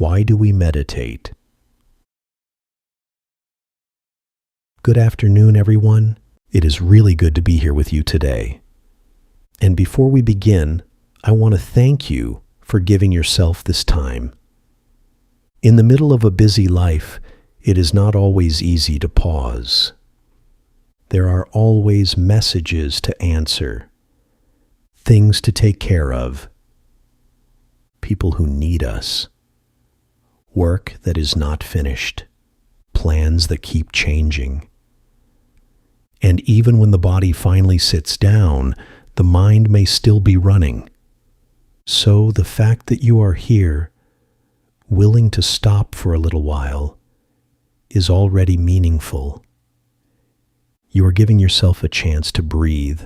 Why do we meditate? Good afternoon, everyone. It is really good to be here with you today. And before we begin, I want to thank you for giving yourself this time. In the middle of a busy life, it is not always easy to pause. There are always messages to answer, things to take care of, people who need us, work that is not finished, plans that keep changing. And even when the body finally sits down, the mind may still be running. So the fact that you are here, willing to stop for a little while, is already meaningful. You are giving yourself a chance to breathe,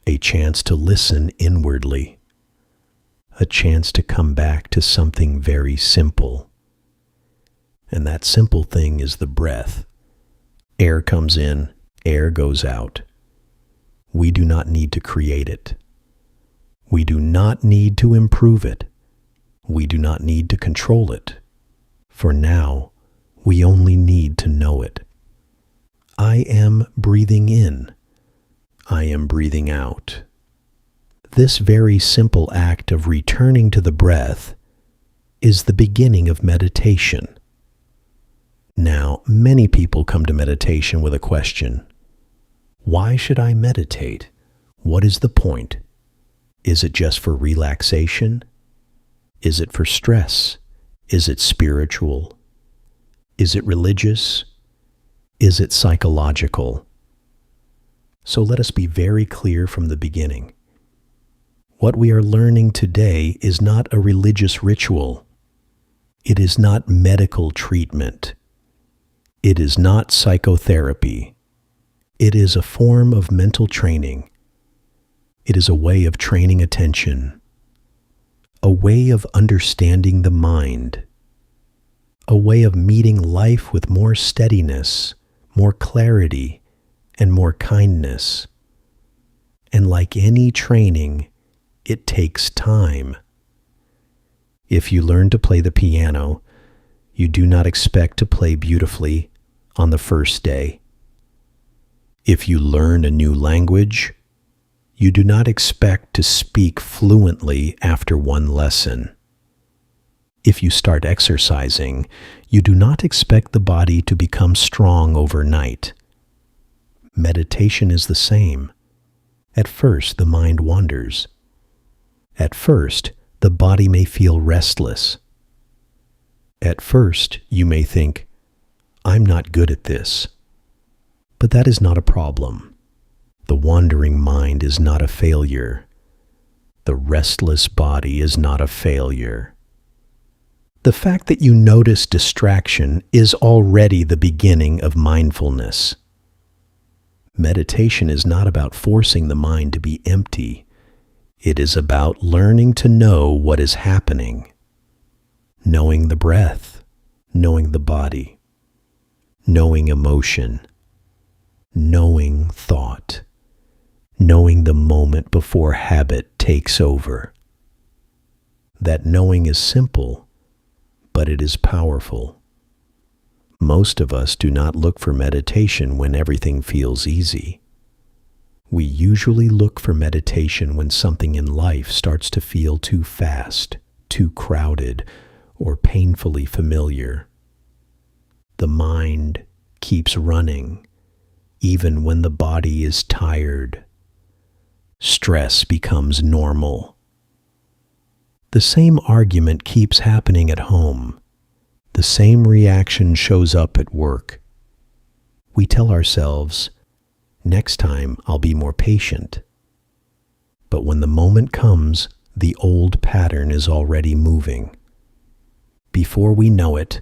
a chance to listen inwardly, a chance to come back to something very simple. And that simple thing is the breath. Air comes in, air goes out. We do not need to create it. We do not need to improve it. We do not need to control it. For now, we only need to know it. I am breathing in. I am breathing out. This very simple act of returning to the breath is the beginning of meditation. Now, many people come to meditation with a question. Why should I meditate? What is the point? Is it just for relaxation? Is it for stress? Is it spiritual? Is it religious? Is it psychological? So let us be very clear from the beginning. What we are learning today is not a religious ritual. It is not medical treatment. It is not psychotherapy. It is a form of mental training. It is a way of training attention, a way of understanding the mind, a way of meeting life with more steadiness, more clarity, and more kindness. And like any training, it takes time. If you learn to play the piano, you do not expect to play beautifully on the first day. If you learn a new language, you do not expect to speak fluently after one lesson. If you start exercising, you do not expect the body to become strong overnight. Meditation is the same. At first, the mind wanders. At first, the body may feel restless. At first, you may think, I'm not good at this. But that is not a problem. The wandering mind is not a failure. The restless body is not a failure. The fact that you notice distraction is already the beginning of mindfulness. Meditation is not about forcing the mind to be empty. It is about learning to know what is happening, knowing the breath, knowing the body, knowing emotion, knowing thought, knowing the moment before habit takes over. That knowing is simple, but it is powerful. Most of us do not look for meditation when everything feels easy. We usually look for meditation when something in life starts to feel too fast, too crowded, or painfully familiar. The mind keeps running, even when the body is tired. Stress becomes normal. The same argument keeps happening at home. The same reaction shows up at work. We tell ourselves, next time I'll be more patient. But when the moment comes, the old pattern is already moving. Before we know it,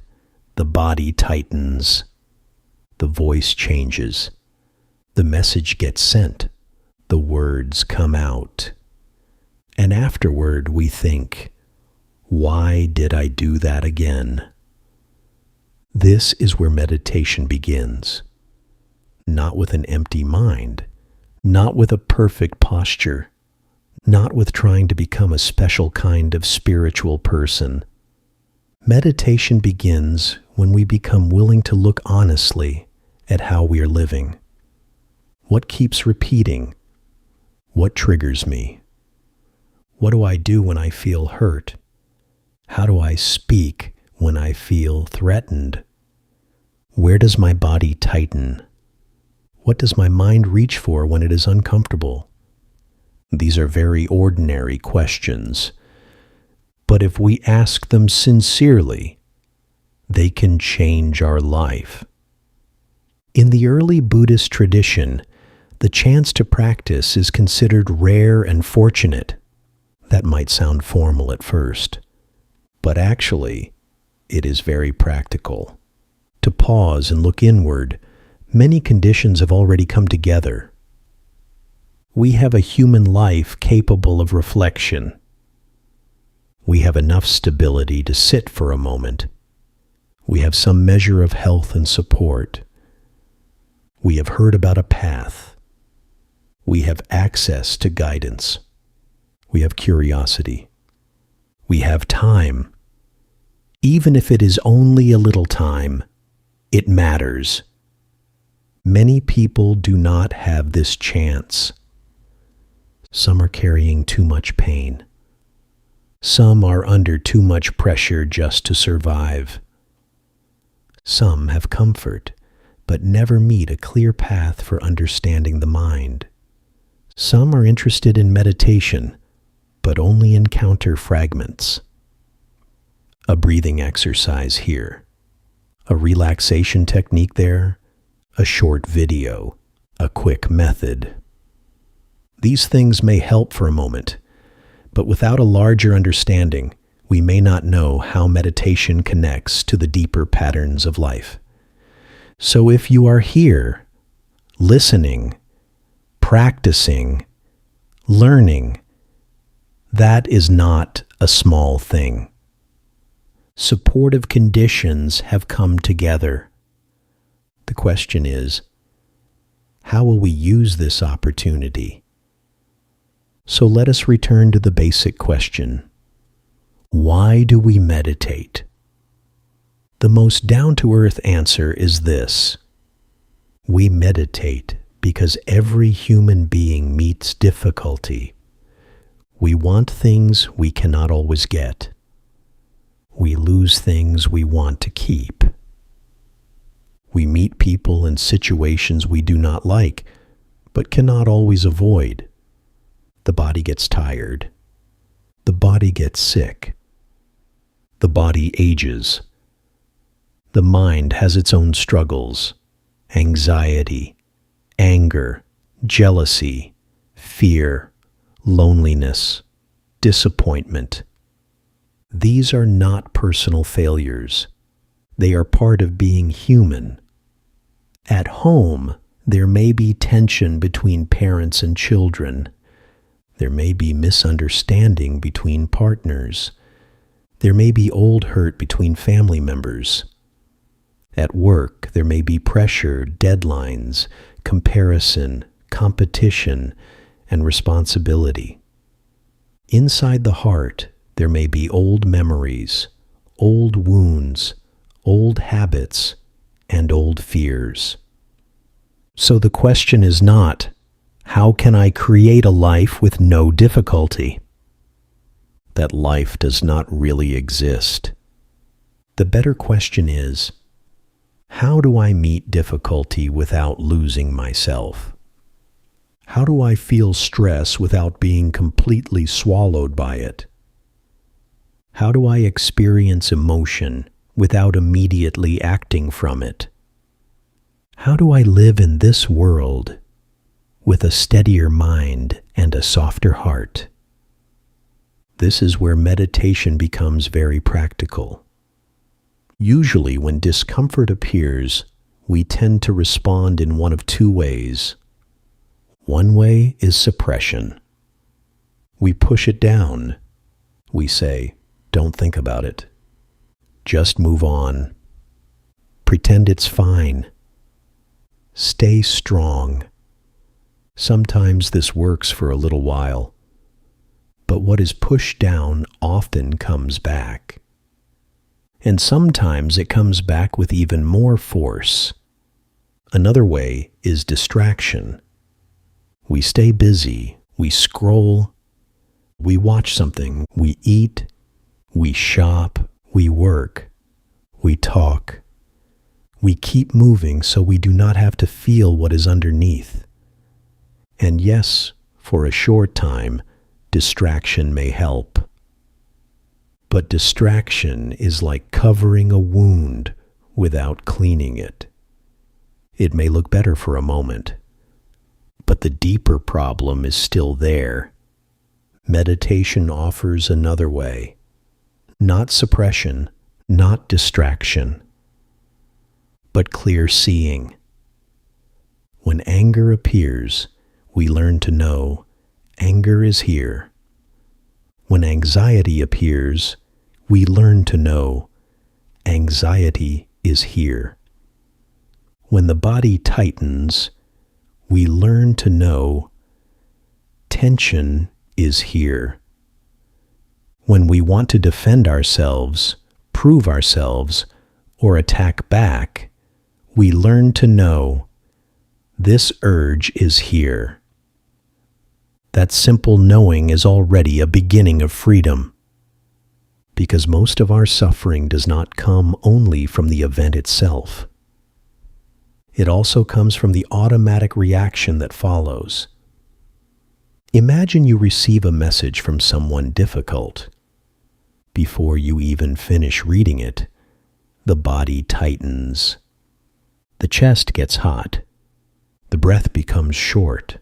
the body tightens. The voice changes. The message gets sent. The words come out. And afterward we think, why did I do that again? This is where meditation begins. Not with an empty mind, not with a perfect posture, not with trying to become a special kind of spiritual person, Meditation begins when we become willing to look honestly at how we are living. What keeps repeating? What triggers me? What do I do when I feel hurt? How do I speak when I feel threatened? Where does my body tighten? What does my mind reach for when it is uncomfortable? These are very ordinary questions, but if we ask them sincerely, they can change our life. In the early Buddhist tradition, the chance to practice is considered rare and fortunate. That might sound formal at first, but actually, it is very practical. To pause and look inward, many conditions have already come together. We have a human life capable of reflection. We have enough stability to sit for a moment. We have some measure of health and support. We have heard about a path. We have access to guidance. We have curiosity. We have time. Even if it is only a little time, it matters. Many people do not have this chance. Some are carrying too much pain. Some are under too much pressure just to survive. Some have comfort, but never meet a clear path for understanding the mind. Some are interested in meditation, but only encounter fragments. A breathing exercise here, a relaxation technique there, a short video, a quick method. These things may help for a moment, but without a larger understanding, we may not know how meditation connects to the deeper patterns of life. So if you are here, listening, practicing, learning, that is not a small thing. Supportive conditions have come together. The question is, how will we use this opportunity? So let us return to the basic question. Why do we meditate? The most down-to-earth answer is this. We meditate because every human being meets difficulty. We want things we cannot always get. We lose things we want to keep. We meet people in situations we do not like, but cannot always avoid. The body gets tired. The body gets sick. The body ages. The mind has its own struggles, anxiety, anger, jealousy, fear, loneliness, disappointment. These are not personal failures. They are part of being human. At home, there may be tension between parents and children. There may be misunderstanding between partners. There may be old hurt between family members. At work, there may be pressure, deadlines, comparison, competition, and responsibility. Inside the heart, there may be old memories, old wounds, old habits, and old fears. So the question is not, how can I create a life with no difficulty? That life does not really exist. The better question is, how do I meet difficulty without losing myself? How do I feel stress without being completely swallowed by it? How do I experience emotion without immediately acting from it? How do I live in this world with a steadier mind and a softer heart? This is where meditation becomes very practical. Usually when discomfort appears, we tend to respond in one of two ways. One way is suppression. We push it down. We say, don't think about it. Just move on. Pretend it's fine. Stay strong. Sometimes this works for a little while, but what is pushed down often comes back. And sometimes it comes back with even more force. Another way is distraction. We stay busy, we scroll, we watch something, we eat, we shop, we work, we talk. We keep moving so we do not have to feel what is underneath. And yes, for a short time, distraction may help. But distraction is like covering a wound without cleaning it. It may look better for a moment, but the deeper problem is still there. Meditation offers another way. Not suppression, not distraction, but clear seeing. When anger appears, we learn to know anger is here. When anxiety appears, we learn to know anxiety is here. When the body tightens, we learn to know tension is here. When we want to defend ourselves, prove ourselves, or attack back, we learn to know this urge is here. That simple knowing is already a beginning of freedom, because most of our suffering does not come only from the event itself. It also comes from the automatic reaction that follows. Imagine you receive a message from someone difficult. Before you even finish reading it, the body tightens. The chest gets hot. The breath becomes short.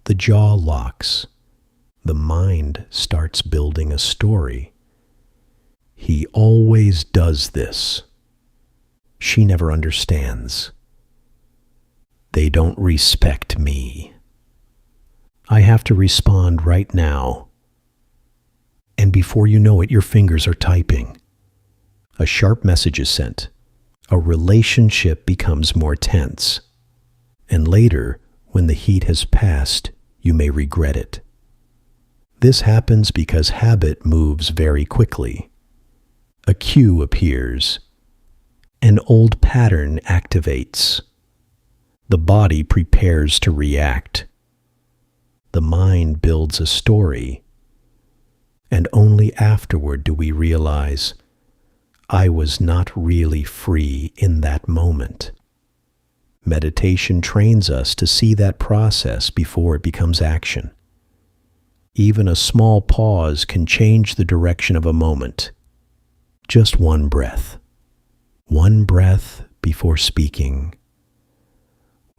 The jaw locks. The mind starts building a story. He always does this. She never understands. They don't respect me. I have to respond right now. And before you know it, your fingers are typing. A sharp message is sent. A relationship becomes more tense. And later, when the heat has passed, you may regret it. This happens because habit moves very quickly. A cue appears. An old pattern activates. The body prepares to react. The mind builds a story. And only afterward do we realize, I was not really free in that moment. Meditation trains us to see that process before it becomes action. Even a small pause can change the direction of a moment. Just one breath. One breath before speaking.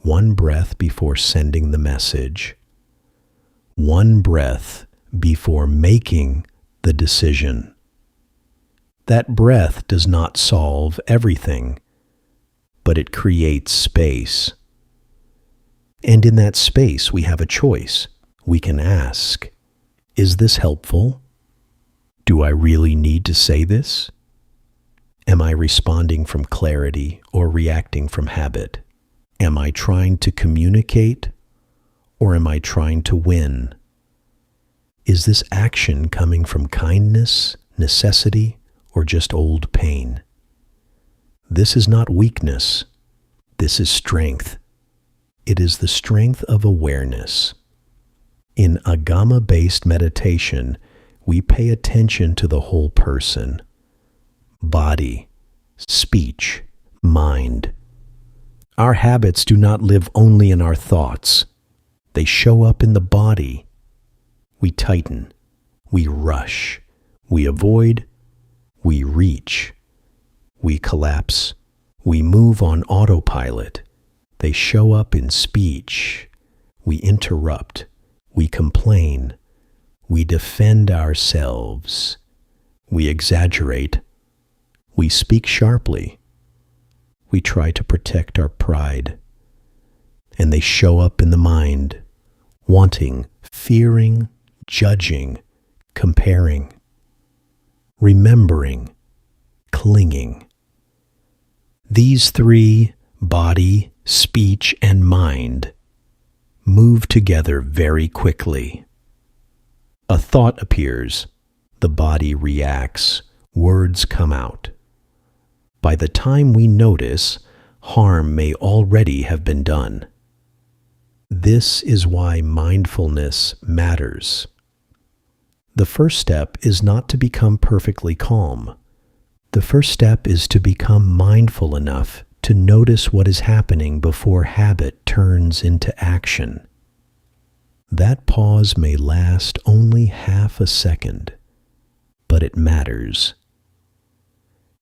One breath before sending the message. One breath before making the decision. That breath does not solve everything, but it creates space. And in that space, we have a choice. We can ask, is this helpful? Do I really need to say this? Am I responding from clarity or reacting from habit? Am I trying to communicate or am I trying to win? Is this action coming from kindness, necessity, or just old pain? This is not weakness. This is strength. It is the strength of awareness. In Agama-based meditation, we pay attention to the whole person. Body, speech, mind. Our habits do not live only in our thoughts. They show up in the body. We tighten, we rush, we avoid, we reach, we collapse, we move on autopilot. They show up in speech. We interrupt, we complain, we defend ourselves, we exaggerate, we speak sharply, we try to protect our pride. And they show up in the mind, wanting, fearing, judging, comparing, remembering, clinging. These three, body, speech, and mind, move together very quickly. A thought appears, the body reacts, words come out. By the time we notice, harm may already have been done. This is why mindfulness matters. The first step is not to become perfectly calm. The first step is to become mindful enough to notice what is happening before habit turns into action. That pause may last only half a second, but it matters.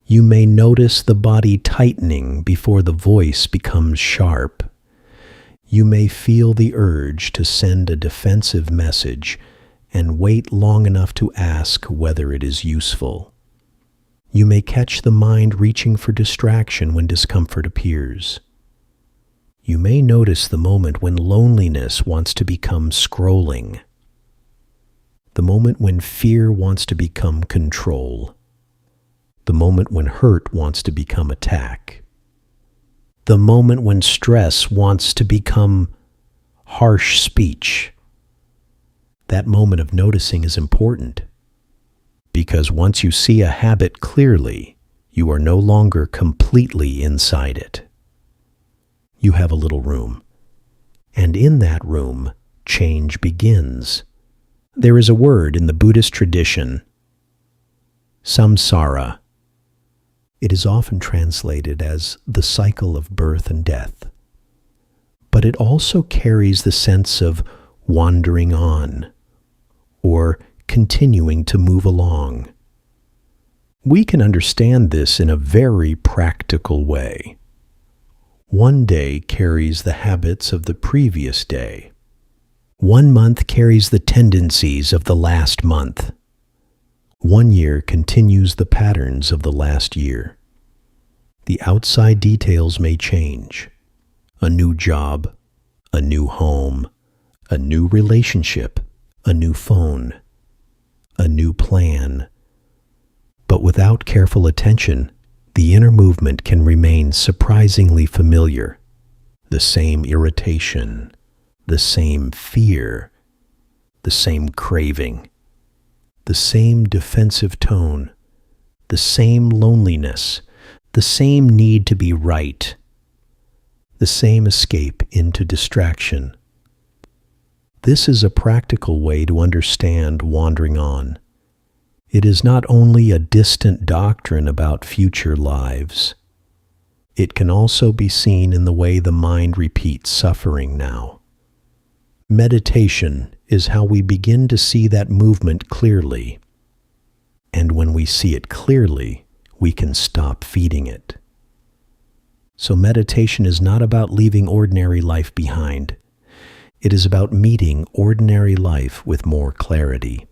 You may notice the body tightening before the voice becomes sharp. You may feel the urge to send a defensive message and wait long enough to ask whether it is useful. You may catch the mind reaching for distraction when discomfort appears. You may notice the moment when loneliness wants to become scrolling. The moment when fear wants to become control. The moment when hurt wants to become attack. The moment when stress wants to become harsh speech. That moment of noticing is important, because once you see a habit clearly, you are no longer completely inside it. You have a little room, and in that room, change begins. There is a word in the Buddhist tradition, samsara. It is often translated as the cycle of birth and death, but it also carries the sense of wandering on, or continuing to move along. We can understand this in a very practical way. One day carries the habits of the previous day. 1 month carries the tendencies of the last month. 1 year continues the patterns of the last year. The outside details may change. A new job, a new home, a new relationship, a new phone, a new plan. But without careful attention, the inner movement can remain surprisingly familiar. The same irritation, the same fear, the same craving, the same defensive tone, the same loneliness, the same need to be right, the same escape into distraction. This is a practical way to understand wandering on. It is not only a distant doctrine about future lives. It can also be seen in the way the mind repeats suffering now. Meditation is how we begin to see that movement clearly. And when we see it clearly, we can stop feeding it. So meditation is not about leaving ordinary life behind. It is about meeting ordinary life with more clarity.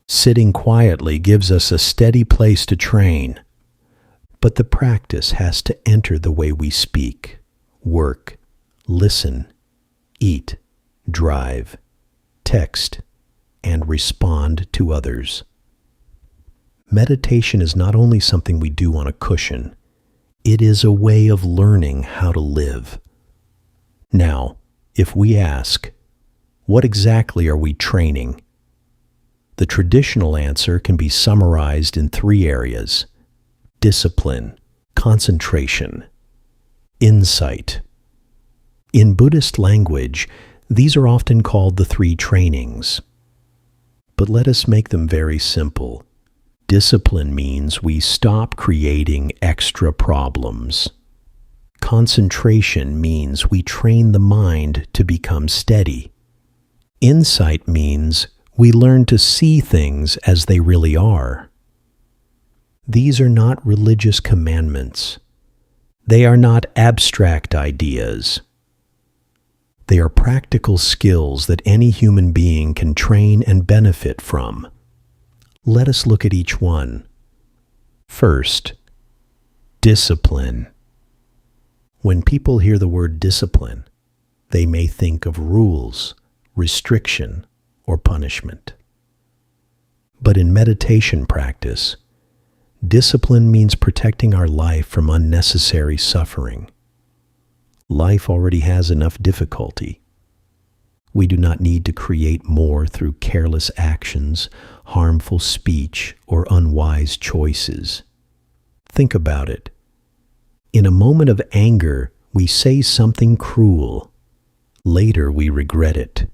Sitting quietly gives us a steady place to train, but the practice has to enter the way we speak, work, listen, eat, drive, text, and respond to others. Meditation is not only something we do on a cushion, it is a way of learning how to live. Now, if we ask, what exactly are we training? The traditional answer can be summarized in 3 areas: discipline, concentration, insight. In Buddhist language, these are often called the 3 trainings. But let us make them very simple. Discipline means we stop creating extra problems. Concentration means we train the mind to become steady. Insight means we learn to see things as they really are. These are not religious commandments. They are not abstract ideas. They are practical skills that any human being can train and benefit from. Let us look at each one. First, discipline. When people hear the word discipline, they may think of rules, restriction, or punishment. But in meditation practice, discipline means protecting our life from unnecessary suffering. Life already has enough difficulty. We do not need to create more through careless actions, harmful speech, or unwise choices. Think about it. In a moment of anger, we say something cruel. Later, we regret it,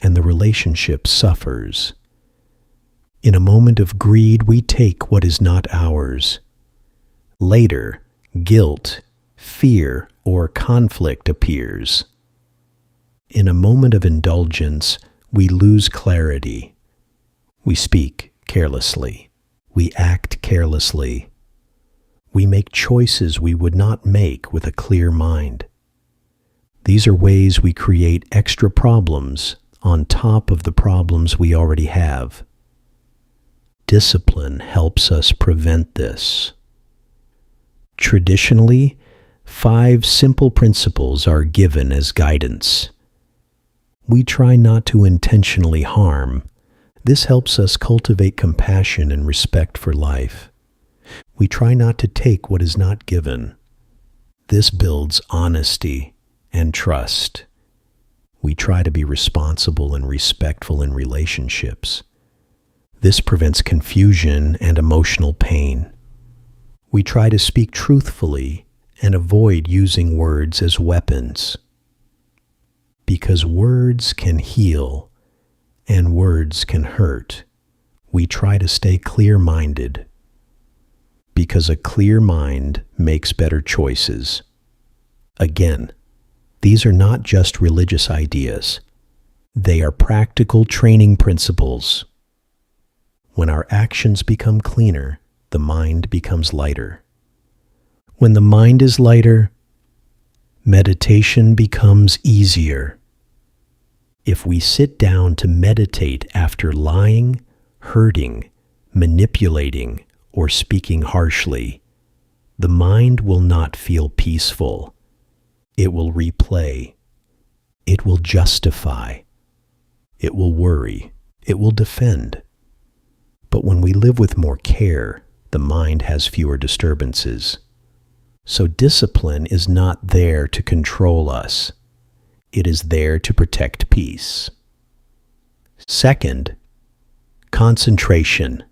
and the relationship suffers. In a moment of greed, we take what is not ours. Later, guilt, fear, or conflict appears. In a moment of indulgence, we lose clarity. We speak carelessly. We act carelessly. We make choices we would not make with a clear mind. These are ways we create extra problems on top of the problems we already have. Discipline helps us prevent this. Traditionally, 5 simple principles are given as guidance. We try not to intentionally harm. This helps us cultivate compassion and respect for life. We try not to take what is not given. This builds honesty and trust. We try to be responsible and respectful in relationships. This prevents confusion and emotional pain. We try to speak truthfully and avoid using words as weapons. Because words can heal and words can hurt, we try to stay clear-minded. Because a clear mind makes better choices. Again, these are not just religious ideas. They are practical training principles. When our actions become cleaner, the mind becomes lighter. When the mind is lighter, meditation becomes easier. If we sit down to meditate after lying, hurting, manipulating, or speaking harshly, the mind will not feel peaceful. It will replay. It will justify. It will worry. It will defend. But when we live with more care, the mind has fewer disturbances. So discipline is not there to control us. It is there to protect peace. Second, concentration.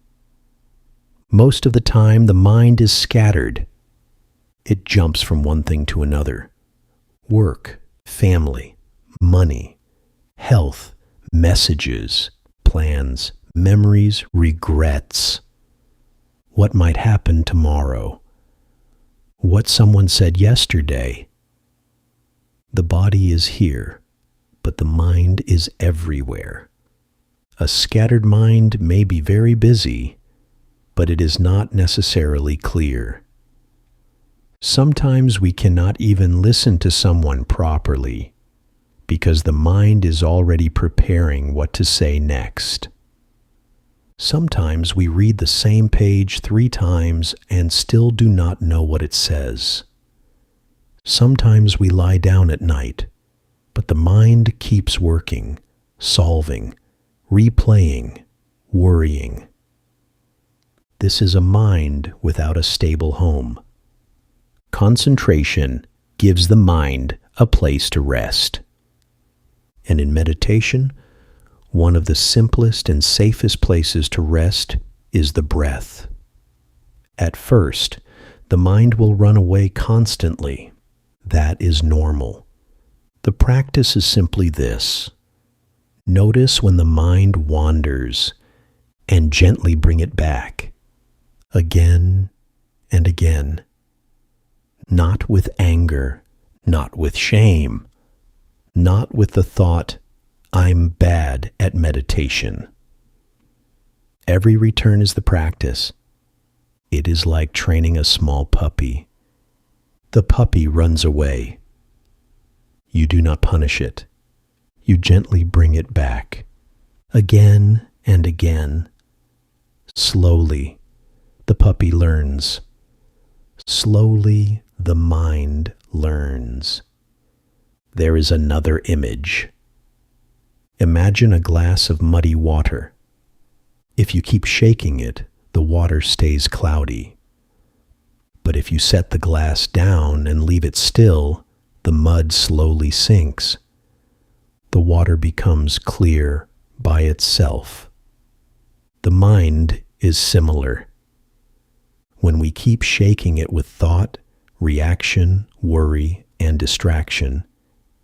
Most of the time, the mind is scattered. It jumps from one thing to another. Work, family, money, health, messages, plans, memories, regrets. What might happen tomorrow? What someone said yesterday? The body is here, but the mind is everywhere. A scattered mind may be very busy, but it is not necessarily clear. Sometimes we cannot even listen to someone properly because the mind is already preparing what to say next. Sometimes we read the same page 3 times and still do not know what it says. Sometimes we lie down at night, but the mind keeps working, solving, replaying, worrying. This is a mind without a stable home. Concentration gives the mind a place to rest. And in meditation, one of the simplest and safest places to rest is the breath. At first, the mind will run away constantly. That is normal. The practice is simply this. Notice when the mind wanders and gently bring it back, again and again. Not with anger, not with shame, not with the thought, I'm bad at meditation. Every return is the practice. It is like training a small puppy. The puppy runs away. You do not punish it. You gently bring it back, again and again. Slowly, the puppy learns. Slowly, the mind learns. There is another image. Imagine a glass of muddy water. If you keep shaking it, the water stays cloudy. But if you set the glass down and leave it still, the mud slowly sinks. The water becomes clear by itself. The mind is similar. When we keep shaking it with thought, reaction, worry, and distraction,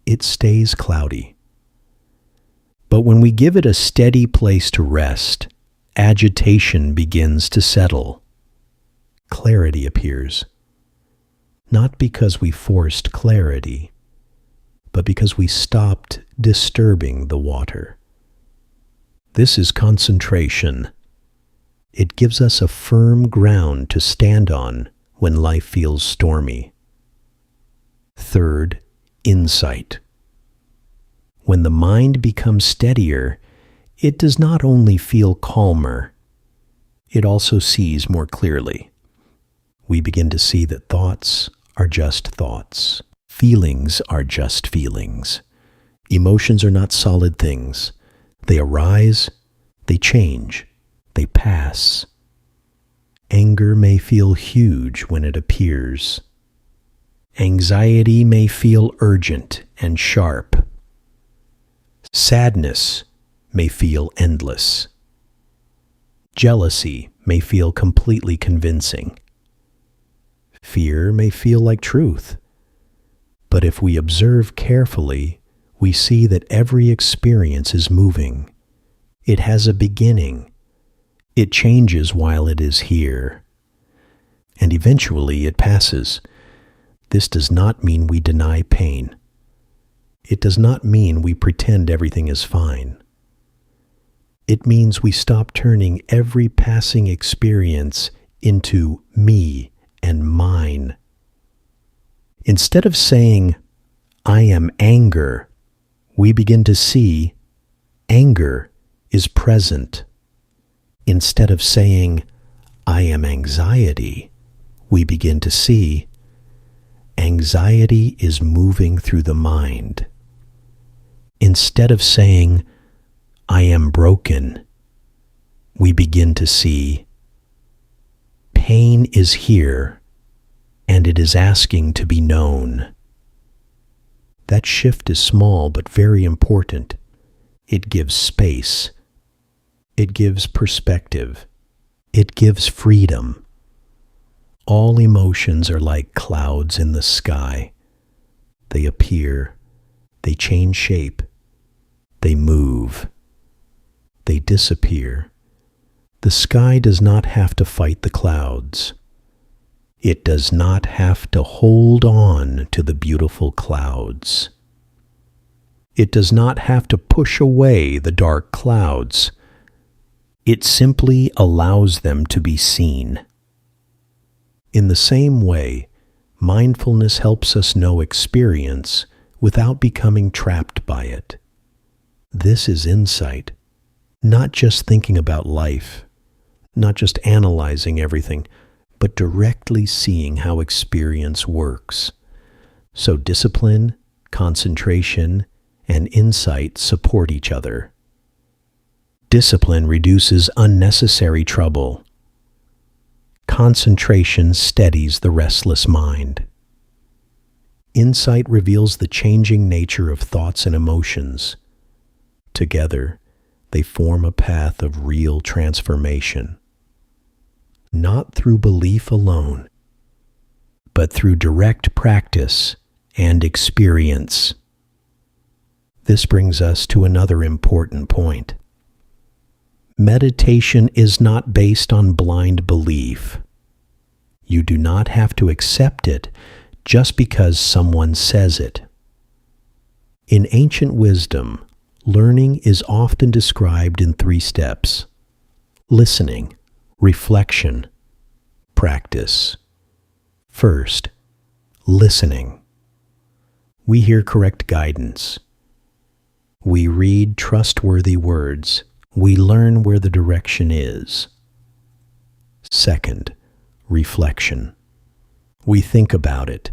it stays cloudy. But when we give it a steady place to rest, agitation begins to settle. Clarity appears. Not because we forced clarity, but because we stopped disturbing the water. This is concentration. It gives us a firm ground to stand on when life feels stormy. Third, insight. When the mind becomes steadier, it does not only feel calmer, it also sees more clearly. We begin to see that thoughts are just thoughts. Feelings are just feelings. Emotions are not solid things. They arise, they change, they pass. Anger may feel huge when it appears. Anxiety may feel urgent and sharp. Sadness may feel endless. Jealousy may feel completely convincing. Fear may feel like truth. But if we observe carefully, we see that every experience is moving. It has a beginning. It changes while it is here. And eventually it passes. This does not mean we deny pain. It does not mean we pretend everything is fine. It means we stop turning every passing experience into me and mine. Instead of saying, "I am anger," we begin to see anger is present. Instead of saying, "I am anxiety," we begin to see anxiety is moving through the mind. Instead of saying, "I am broken," we begin to see pain is here and it is asking to be known. That shift is small but very important. It gives space. It gives perspective. It gives freedom. All emotions are like clouds in the sky. They appear, they change shape, they move, they disappear. The sky does not have to fight the clouds. It does not have to hold on to the beautiful clouds. It does not have to push away the dark clouds. It simply allows them to be seen. In the same way, mindfulness helps us know experience without becoming trapped by it. This is insight, not just thinking about life, not just analyzing everything, but directly seeing how experience works. So discipline, concentration, and insight support each other. Discipline reduces unnecessary trouble. Concentration steadies the restless mind. Insight reveals the changing nature of thoughts and emotions. Together, they form a path of real transformation. Not through belief alone, but through direct practice and experience. This brings us to another important point. Meditation is not based on blind belief. You do not have to accept it just because someone says it. In ancient wisdom, learning is often described in 3 steps: listening, reflection, practice. First, listening. We hear correct guidance. We read trustworthy words. We learn where the direction is. Second, reflection. We think about it.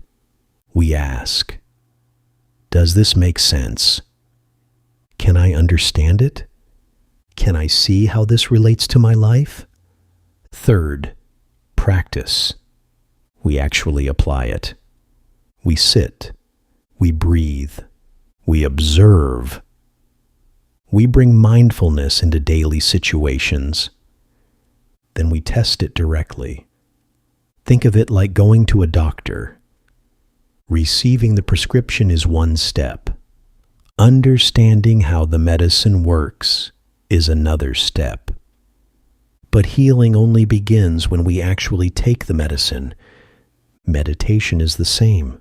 We ask, does this make sense? Can I understand it? Can I see how this relates to my life? Third, practice. We actually apply it. We sit. We breathe. We observe. We bring mindfulness into daily situations. Then we test it directly. Think of it like going to a doctor. Receiving the prescription is one step. Understanding how the medicine works is another step. But healing only begins when we actually take the medicine. Meditation is the same.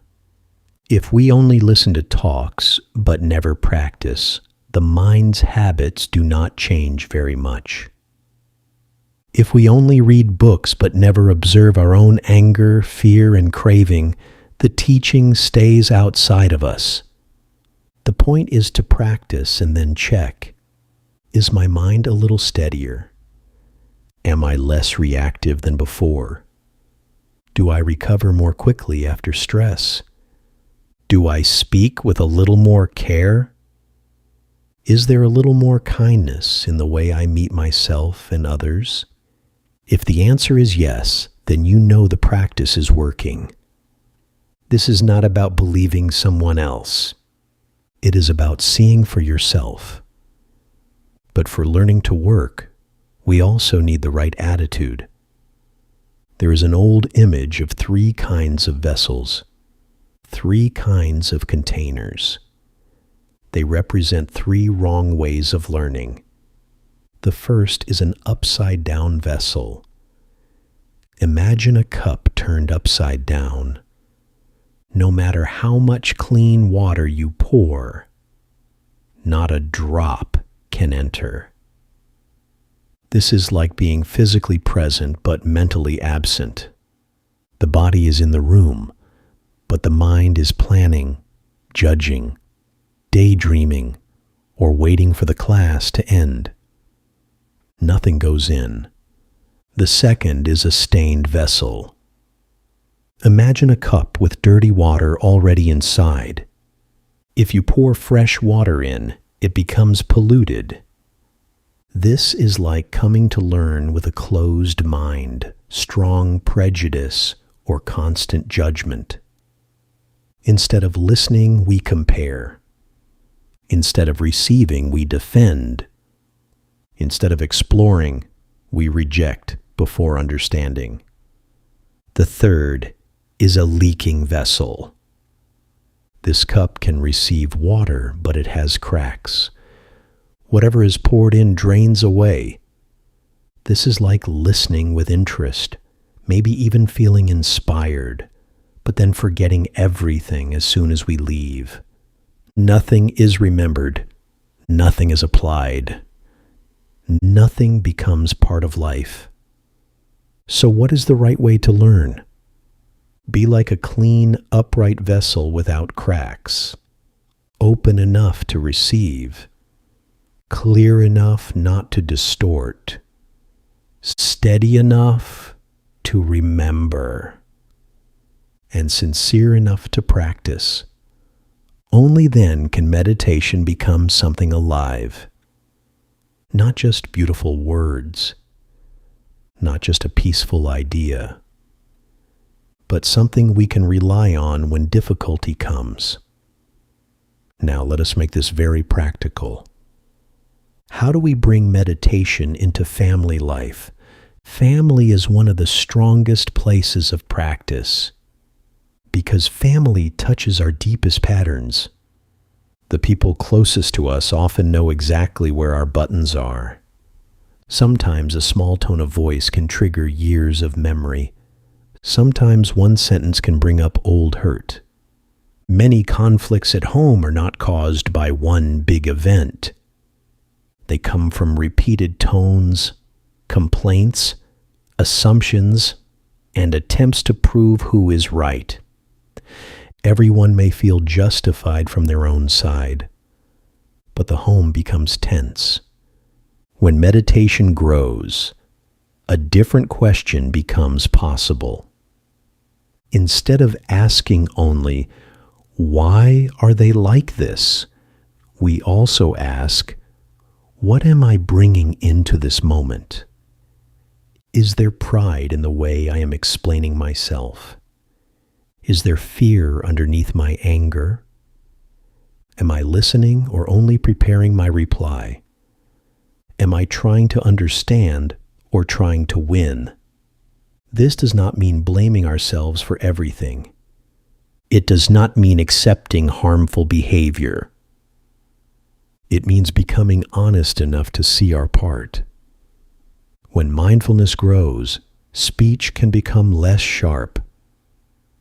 If we only listen to talks but never practice, the mind's habits do not change very much. If we only read books but never observe our own anger, fear, and craving, the teaching stays outside of us. The point is to practice and then check. Is my mind a little steadier? Am I less reactive than before? Do I recover more quickly after stress? Do I speak with a little more care? Is there a little more kindness in the way I meet myself and others? If the answer is yes, then you know the practice is working. This is not about believing someone else. It is about seeing for yourself. But for learning to work, we also need the right attitude. There is an old image of 3 kinds of vessels, 3 kinds of containers. They represent 3 wrong ways of learning. The first is an upside-down vessel. Imagine a cup turned upside down. No matter how much clean water you pour, not a drop can enter. This is like being physically present but mentally absent. The body is in the room, but the mind is planning, judging, daydreaming, or waiting for the class to end. Nothing goes in. The second is a stained vessel. Imagine a cup with dirty water already inside. If you pour fresh water in, it becomes polluted. This is like coming to learn with a closed mind, strong prejudice, or constant judgment. Instead of listening, we compare. Instead of receiving, we defend. Instead of exploring, we reject before understanding. The third is a leaking vessel. This cup can receive water, but it has cracks. Whatever is poured in drains away. This is like listening with interest, maybe even feeling inspired, but then forgetting everything as soon as we leave. Nothing is remembered. Nothing is applied. Nothing becomes part of life. So what is the right way to learn? Be like a clean, upright vessel without cracks, open enough to receive, clear enough not to distort, steady enough to remember, and sincere enough to practice. Only then can meditation become something alive, not just beautiful words, not just a peaceful idea, but something we can rely on when difficulty comes. Now let us make this very practical. How do we bring meditation into family life? Family is one of the strongest places of practice because family touches our deepest patterns. The people closest to us often know exactly where our buttons are. Sometimes a small tone of voice can trigger years of memory. Sometimes one sentence can bring up old hurt. Many conflicts at home are not caused by one big event. They come from repeated tones, complaints, assumptions, and attempts to prove who is right. Everyone may feel justified from their own side, but the home becomes tense. When meditation grows, a different question becomes possible. Instead of asking only, why are they like this? We also ask, what am I bringing into this moment? Is there pride in the way I am explaining myself? Is there fear underneath my anger? Am I listening or only preparing my reply? Am I trying to understand or trying to win? This does not mean blaming ourselves for everything. It does not mean accepting harmful behavior. It means becoming honest enough to see our part. When mindfulness grows, speech can become less sharp.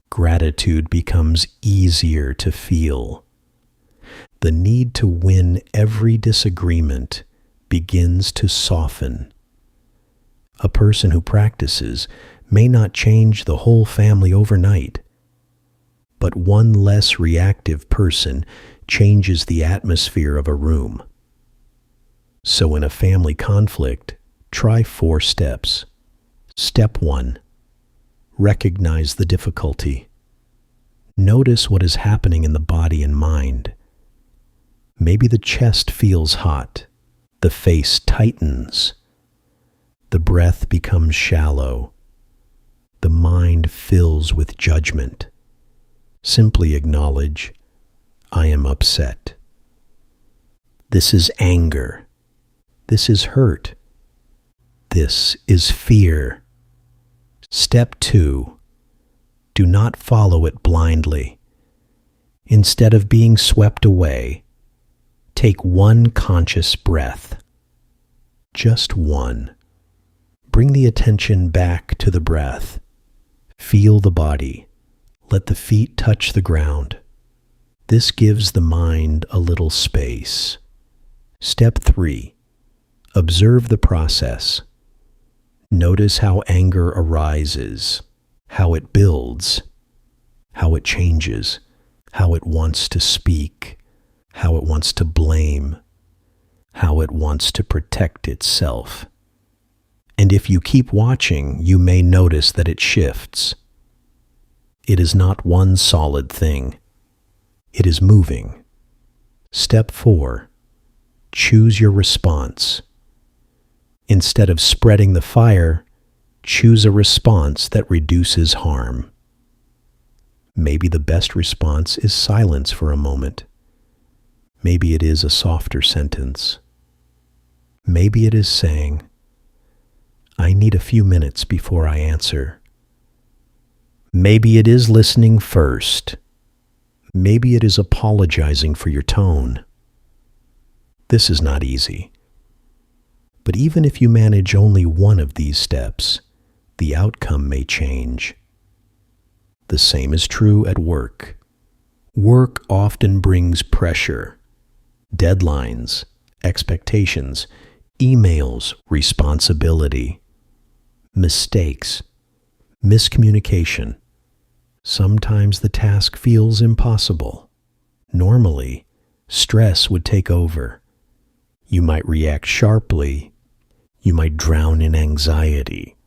Gratitude becomes easier to feel. The need to win every disagreement begins to soften. A person who practices may not change the whole family overnight, but one less reactive person changes the atmosphere of a room. So in a family conflict, try 4 steps. Step 1. Recognize the difficulty. Notice what is happening in the body and mind. Maybe the chest feels hot, the face tightens, the breath becomes shallow, the mind fills with judgment. Simply acknowledge, I am upset. This is anger. This is hurt. This is fear. Step 2. Do not follow it blindly. Instead of being swept away, take 1 conscious breath. Just 1. Bring the attention back to the breath. Feel the body. Let the feet touch the ground. This gives the mind a little space. Step 3. Observe the process. Notice how anger arises, how it builds, how it changes, how it wants to speak, how it wants to blame, how it wants to protect itself. And if you keep watching, you may notice that it shifts. It is not one solid thing. It is moving. Step 4. Choose your response. Instead of spreading the fire, choose a response that reduces harm. Maybe the best response is silence for a moment. Maybe it is a softer sentence. Maybe it is saying, I need a few minutes before I answer. Maybe it is listening first. Maybe it is apologizing for your tone. This is not easy. But even if you manage only one of these steps, the outcome may change. The same is true at work. Work often brings pressure, deadlines, expectations, emails, responsibility, mistakes, miscommunication. Sometimes the task feels impossible. Normally, stress would take over. You might react sharply. You might drown in anxiety.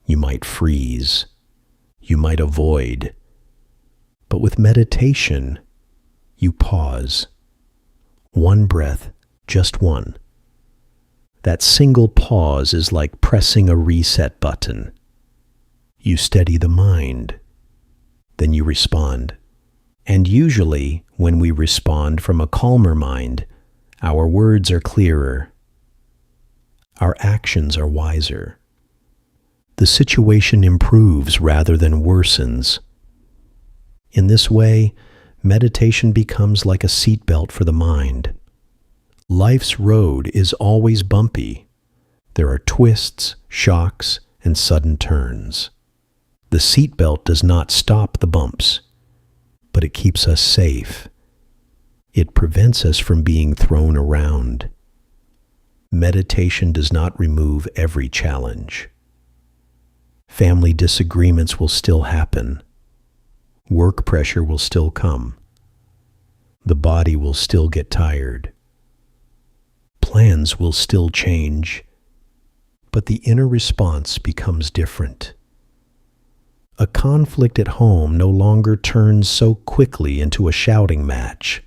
You might freeze. You might avoid. But with meditation, you pause. 1 breath, just 1. That single pause is like pressing a reset button. You steady the mind. Then you respond. And usually, when we respond from a calmer mind, our words are clearer. Our actions are wiser. The situation improves rather than worsens. In this way, meditation becomes like a seatbelt for the mind. Life's road is always bumpy. There are twists, shocks, and sudden turns. The seatbelt does not stop the bumps, but it keeps us safe. It prevents us from being thrown around. Meditation does not remove every challenge. Family disagreements will still happen. Work pressure will still come. The body will still get tired. Plans will still change, but the inner response becomes different. A conflict at home no longer turns so quickly into a shouting match.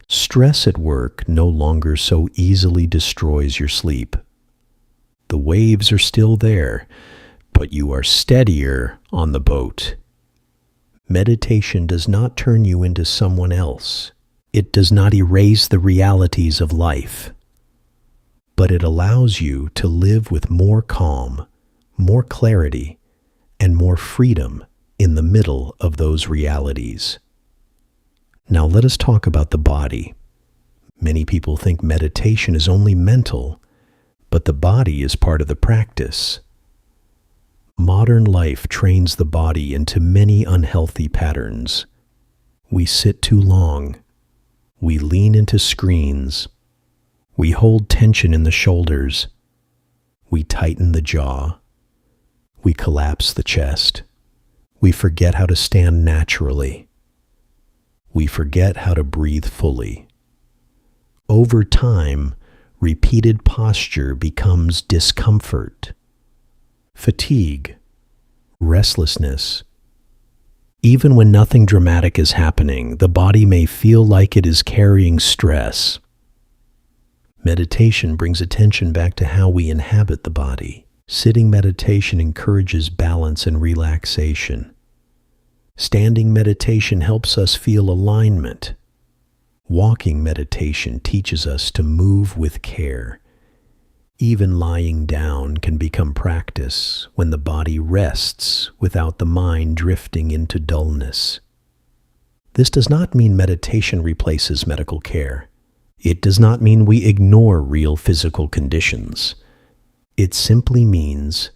Stress at work no longer so easily destroys your sleep. The waves are still there, but you are steadier on the boat. Meditation does not turn you into someone else. It does not erase the realities of life, but it allows you to live with more calm, more clarity, and more freedom in the middle of those realities. Now let us talk about the body. Many people think meditation is only mental, but the body is part of the practice. Modern life trains the body into many unhealthy patterns. We sit too long. We lean into screens. We hold tension in the shoulders. We tighten the jaw. We collapse the chest. We forget how to stand naturally. We forget how to breathe fully. Over time, repeated posture becomes discomfort, fatigue, restlessness. Even when nothing dramatic is happening, the body may feel like it is carrying stress. Meditation brings attention back to how we inhabit the body. Sitting meditation encourages balance and relaxation. Standing meditation helps us feel alignment. Walking meditation teaches us to move with care. Even lying down can become practice when the body rests without the mind drifting into dullness. This does not mean meditation replaces medical care. It does not mean we ignore real physical conditions. It simply means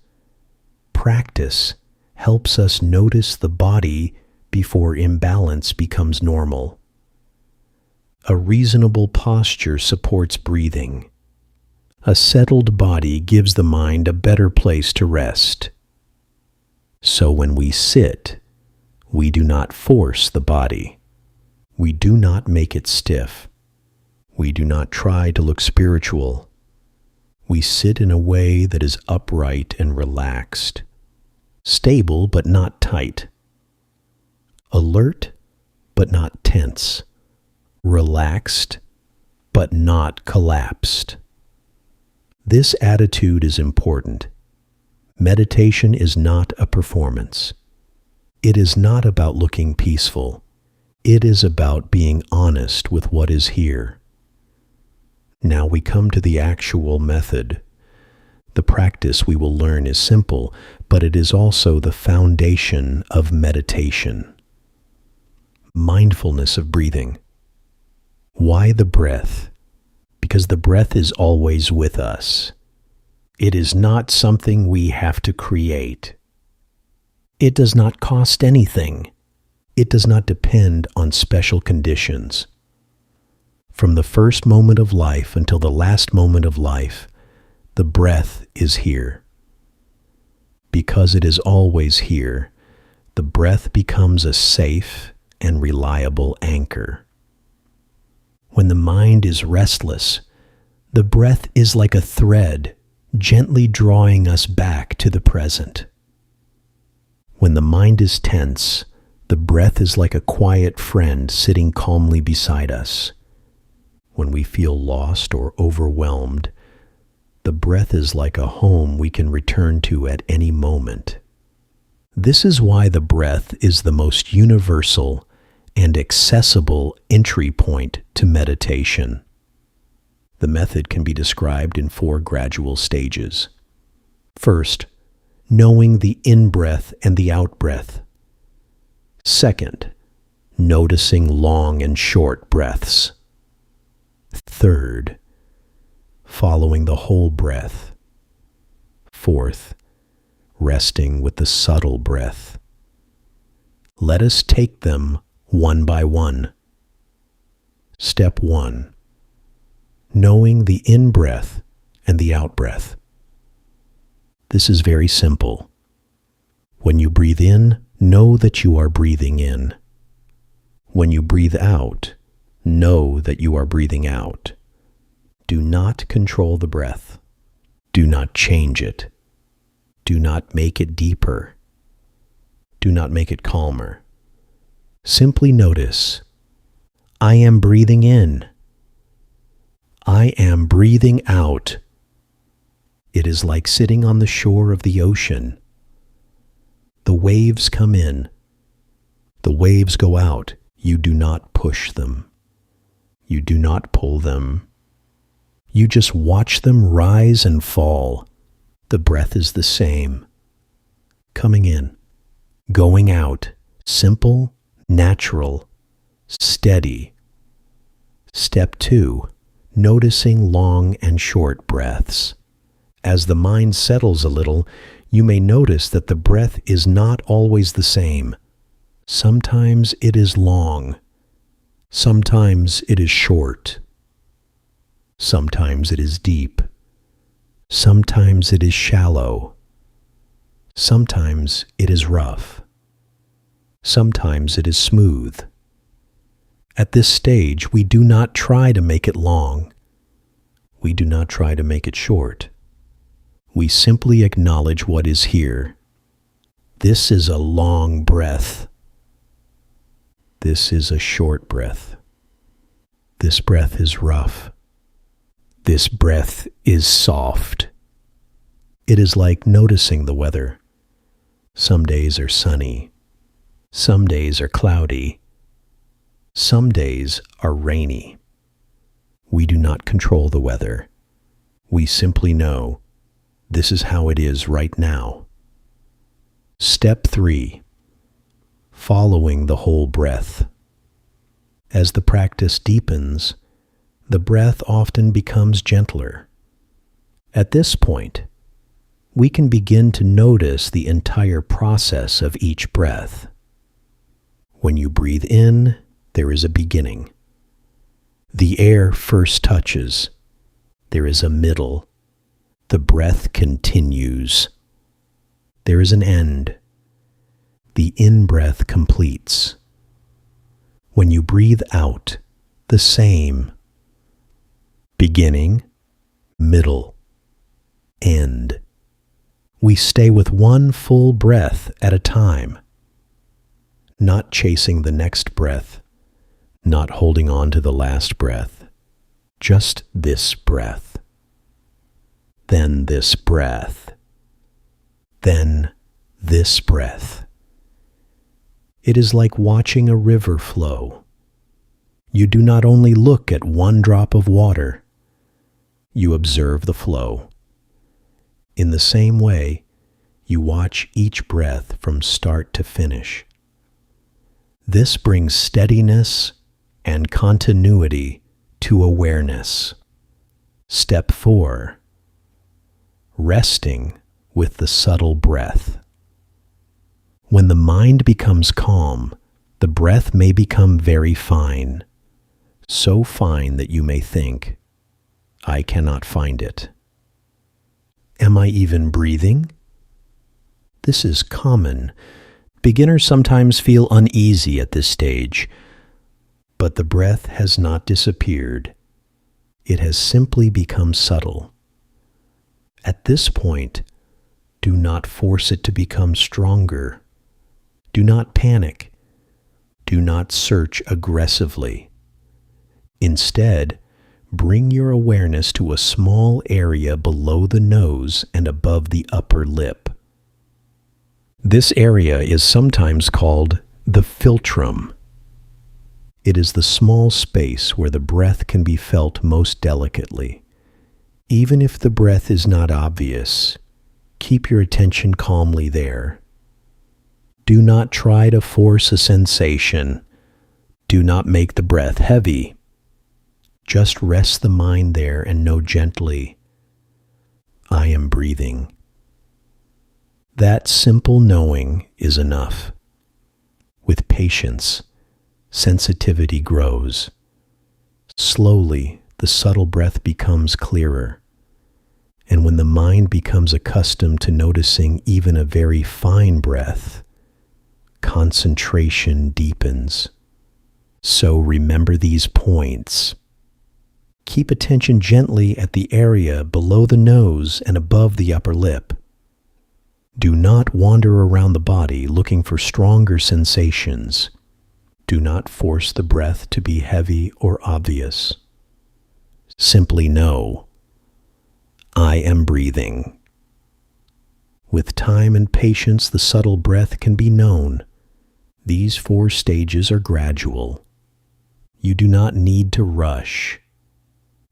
practice helps us notice the body before imbalance becomes normal. A reasonable posture supports breathing. A settled body gives the mind a better place to rest. So when we sit, we do not force the body. We do not make it stiff. We do not try to look spiritual. We sit in a way that is upright and relaxed, stable but not tight, alert but not tense, relaxed but not collapsed. This attitude is important. Meditation is not a performance. It is not about looking peaceful. It is about being honest with what is here. Now we come to the actual method. The practice we will learn is simple, but it is also the foundation of meditation. Mindfulness of breathing. Why the breath? Because the breath is always with us. It is not something we have to create. It does not cost anything. It does not depend on special conditions. From the first moment of life until the last moment of life, the breath is here. Because it is always here, the breath becomes a safe and reliable anchor. When the mind is restless, the breath is like a thread gently drawing us back to the present. When the mind is tense, the breath is like a quiet friend sitting calmly beside us. When we feel lost or overwhelmed, the breath is like a home we can return to at any moment. This is why the breath is the most universal and accessible entry point to meditation. The method can be described in 4 gradual stages. First, knowing the in-breath and the out-breath. Second, noticing long and short breaths. Third, following the whole breath. Fourth, resting with the subtle breath. Let us take them one by one. Step 1. Knowing the in-breath and the out-breath. This is very simple. When you breathe in, know that you are breathing in. When you breathe out, know that you are breathing out. Do not control the breath. Do not change it. Do not make it deeper. Do not make it calmer. Simply notice, I am breathing in. I am breathing out. It is like sitting on the shore of the ocean. The waves come in. The waves go out. You do not push them. You do not pull them. You just watch them rise and fall. The breath is the same. coming in. Going out, simple, natural, steady. Step 2, noticing long and short breaths. As the mind settles a little, you may notice that the breath is not always the same. Sometimes it is long. Sometimes it is short. Sometimes it is deep. Sometimes it is shallow. Sometimes it is rough. Sometimes it is smooth. At this stage, we do not try to make it long. We do not try to make it short. We simply acknowledge what is here. This is a long breath. This is a short breath. This breath is rough. This breath is soft. It is like noticing the weather. Some days are sunny. Some days are cloudy. Some days are rainy. We do not control the weather. We simply know this is how it is right now. Step 3, following the whole breath. As the practice deepens, the breath often becomes gentler. At this point, we can begin to notice the entire process of each breath. When you breathe in, there is a beginning. The air first touches. There is a middle. The breath continues. There is an end. The in-breath completes. When you breathe out, the same. Beginning, middle, end. We stay with one full breath at a time, not chasing the next breath, not holding on to the last breath, just this breath. Then this breath. Then this breath. It is like watching a river flow. You do not only look at one drop of water, you observe the flow. In the same way, you watch each breath from start to finish. This brings steadiness and continuity to awareness. Step 4, resting with the subtle breath. When the mind becomes calm, the breath may become very fine, so fine that you may think, I cannot find it. Am I even breathing? This is common. Beginners sometimes feel uneasy at this stage, but the breath has not disappeared. It has simply become subtle. At this point, do not force it to become stronger. Do not panic. Do not search aggressively. Instead, bring your awareness to a small area below the nose and above the upper lip. This area is sometimes called the philtrum. It is the small space where the breath can be felt most delicately. Even if the breath is not obvious, keep your attention calmly there. Do not try to force a sensation. Do not make the breath heavy. Just rest the mind there and know gently, I am breathing. That simple knowing is enough. With patience, sensitivity grows. Slowly, the subtle breath becomes clearer. And when the mind becomes accustomed to noticing even a very fine breath, concentration deepens. So remember these points. Keep attention gently at the area below the nose and above the upper lip. Do not wander around the body looking for stronger sensations. Do not force the breath to be heavy or obvious. Simply know, I am breathing. With time and patience, the subtle breath can be known. These 4 stages are gradual. You do not need to rush.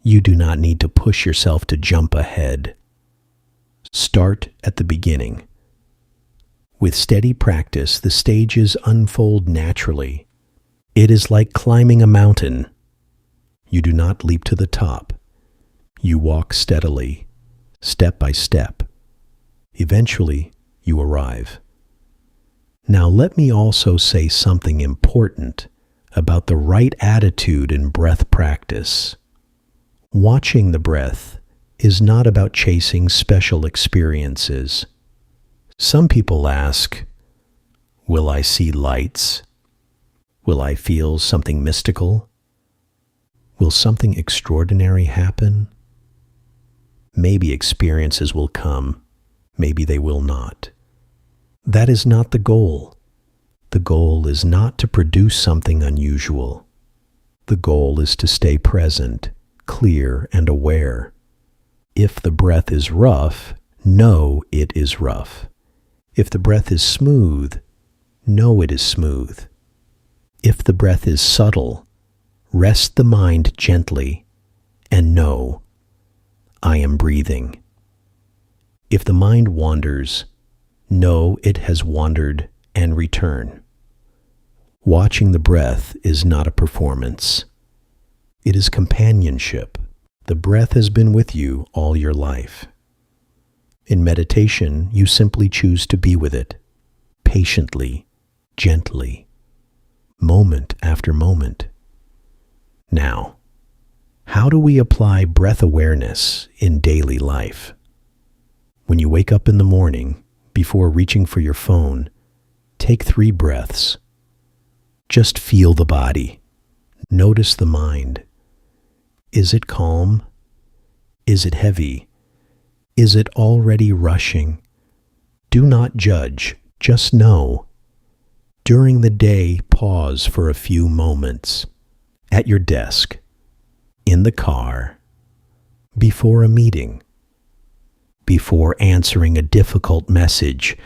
You do not need to push yourself to jump ahead. Start at the beginning. With steady practice, the stages unfold naturally. It is like climbing a mountain. You do not leap to the top. You walk steadily, step by step. Eventually, you arrive. Now let me also say something important about the right attitude in breath practice. Watching the breath is not about chasing special experiences. Some people ask, will I see lights? Will I feel something mystical? Will something extraordinary happen? Maybe experiences will come, maybe they will not. That is not the goal. The goal is not to produce something unusual. The goal is to stay present, clear, and aware. If the breath is rough, know it is rough. If the breath is smooth, know it is smooth. If the breath is subtle, rest the mind gently and know, I am breathing. If the mind wanders, know it has wandered and return. Watching the breath is not a performance. It is companionship. The breath has been with you all your life. In meditation, you simply choose to be with it, patiently, gently, moment after moment. Now, how do we apply breath awareness in daily life? When you wake up in the morning, before reaching for your phone, take 3 breaths. Just feel the body. Notice the mind. Is it calm? Is it heavy? Is it already rushing? Do not judge, just know. During the day, pause for a few moments. At your desk, in the car, before a meeting, before answering a difficult message,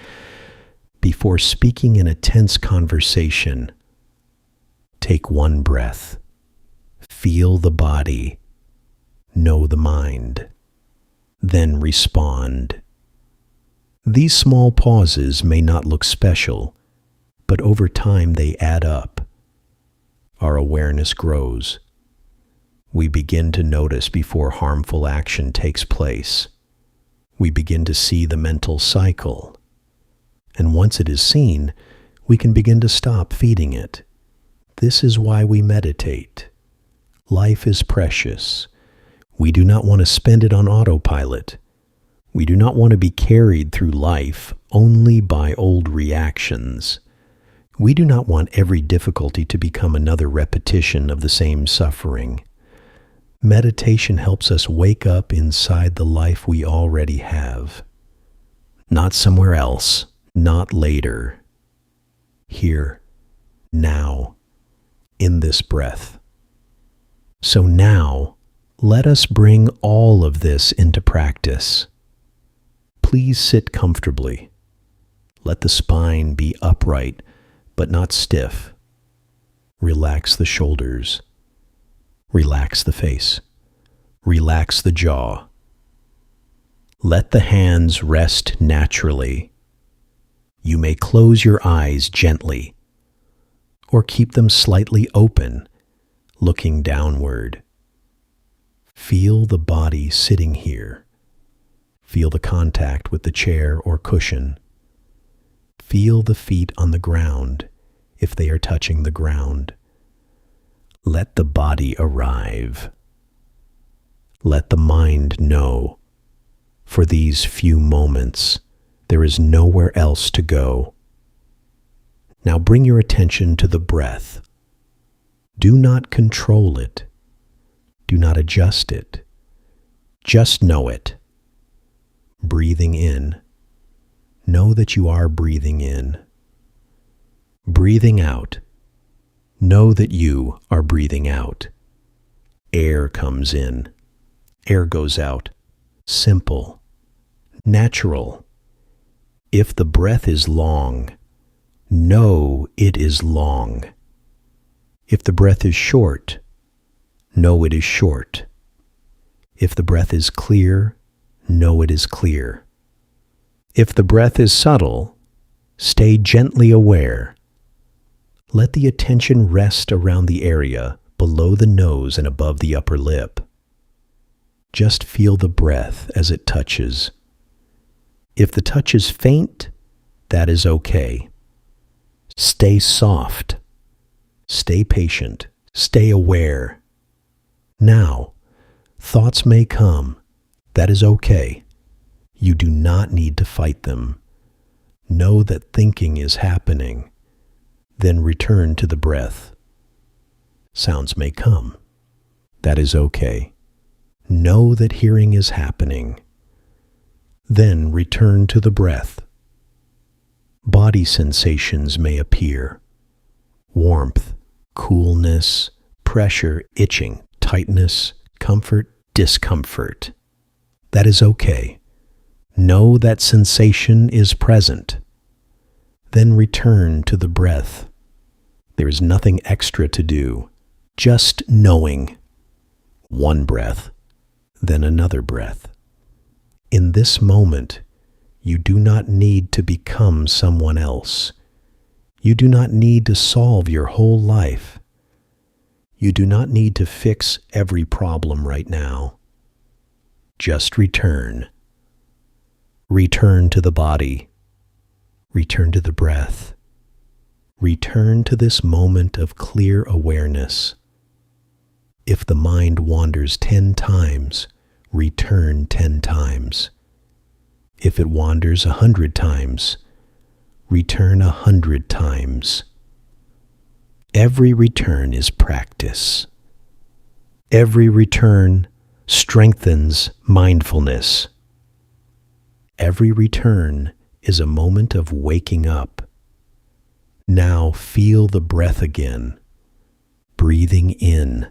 before speaking in a tense conversation. Take 1 breath. Feel the body. Know the mind. Then respond. These small pauses may not look special, but over time they add up. Our awareness grows. We begin to notice before harmful action takes place. We begin to see the mental cycle. And once it is seen, we can begin to stop feeding it. This is why we meditate. Life is precious. We do not want to spend it on autopilot. We do not want to be carried through life only by old reactions. We do not want every difficulty to become another repetition of the same suffering. Meditation helps us wake up inside the life we already have. Not somewhere else, not later. Here, now, in this breath. So now, let us bring all of this into practice. Please sit comfortably. Let the spine be upright, but not stiff. Relax the shoulders. Relax the face. Relax the jaw. Let the hands rest naturally. You may close your eyes gently, or keep them slightly open, looking downward. Feel the body sitting here. Feel the contact with the chair or cushion. Feel the feet on the ground, if they are touching the ground. Let the body arrive. Let the mind know. For these few moments, there is nowhere else to go. Now bring your attention to the breath. Do not control it. Do not adjust it. Just know it. Breathing in. Know that you are breathing in. Breathing out. Know that you are breathing out. Air comes in. Air goes out. Simple. Natural. If the breath is long, know it is long. If the breath is short, know it is short. If the breath is clear, know it is clear. If the breath is subtle, Stay gently aware. Let the attention rest around the area below the nose and above the upper lip. Just feel the breath as it touches. If the touch is faint, that is okay. Stay soft. Stay patient. Stay aware. Now, thoughts may come. That is okay. You do not need to fight them. Know that thinking is happening. Then return to the breath. Sounds may come. That is okay. Know that hearing is happening. Then return to the breath. Body sensations may appear. Warmth, coolness, pressure, itching, tightness, comfort, discomfort. That is okay. Know that sensation is present. Then return to the breath. There is nothing extra to do, just knowing. One breath, then another breath. In this moment, you do not need to become someone else. You do not need to solve your whole life. You do not need to fix every problem right now. Just return. Return to the body. Return to the breath. Return to this moment of clear awareness. If the mind wanders 10 times, return 10 times. If it wanders 100 times, return 100 times. Every return is practice. Every return strengthens mindfulness. Every return is a moment of waking up. Now feel the breath again. Breathing in.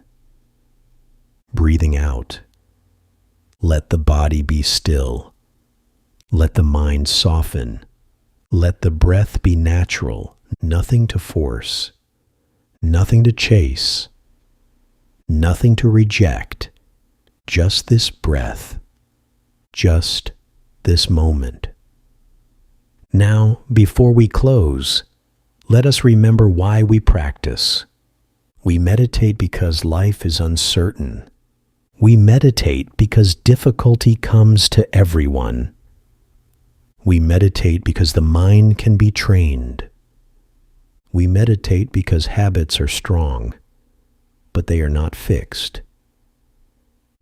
Breathing out. Let the body be still. Let the mind soften. Let the breath be natural, nothing to force, nothing to chase, nothing to reject, just this breath, just this moment. Now, before we close, let us remember why we practice. We meditate because life is uncertain. We meditate because difficulty comes to everyone. We meditate because the mind can be trained. We meditate because habits are strong, but they are not fixed.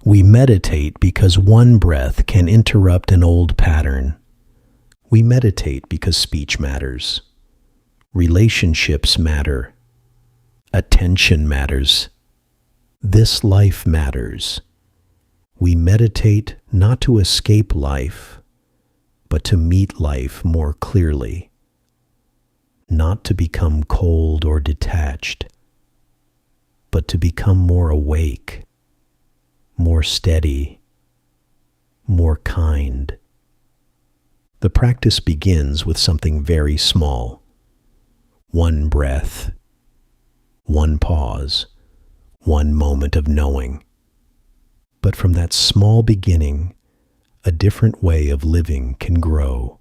We meditate because one breath can interrupt an old pattern. We meditate because speech matters. Relationships matter. Attention matters. This life matters. We meditate not to escape life, but to meet life more clearly, not to become cold or detached, but to become more awake, more steady, more kind. The practice begins with something very small. One breath, one pause, one moment of knowing. But from that small beginning, a different way of living can grow.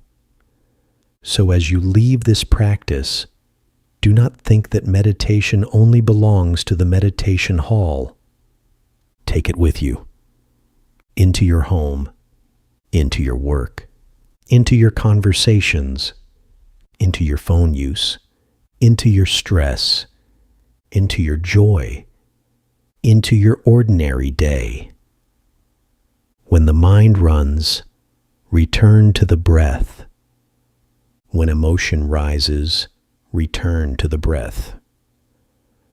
So as you leave this practice, do not think that meditation only belongs to the meditation hall. Take it with you, into your home, into your work, into your conversations, into your phone use, into your stress, into your joy, into your ordinary day. When the mind runs, return to the breath. When emotion rises, return to the breath.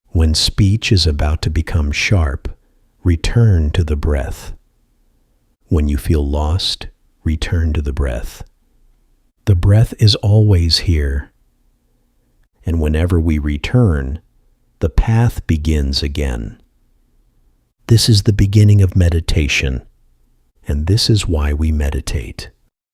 When speech is about to become sharp, return to the breath. When you feel lost, return to the breath. The breath is always here. And whenever we return, the path begins again. This is the beginning of meditation. And this is why we meditate.